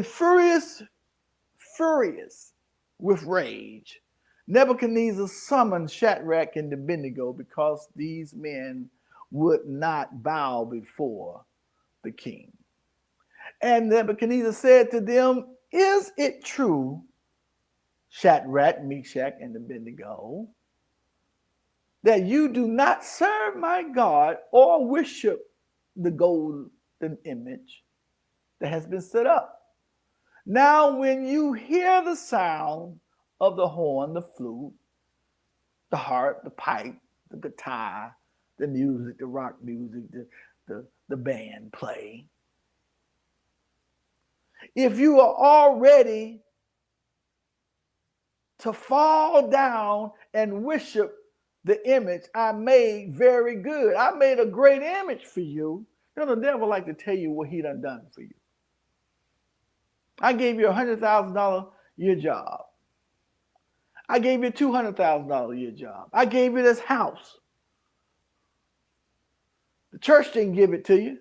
Furious with rage, Nebuchadnezzar summoned Shadrach and Abednego because these men would not bow before the king. And Nebuchadnezzar said to them, "Is it true, Shadrach, Meshach, and Abednego, that you do not serve my God or worship the golden image that has been set up? Now, when you hear the sound of the horn, the flute, the harp, the pipe, the guitar, the music, the rock music, the band play, if you are all ready to fall down and worship the image I made very good. I made a great image for you. You know, the devil like to tell you what he done for you. I gave you $100,000 year job. I gave you $200,000 year job. I gave you this house. The church didn't give it to you.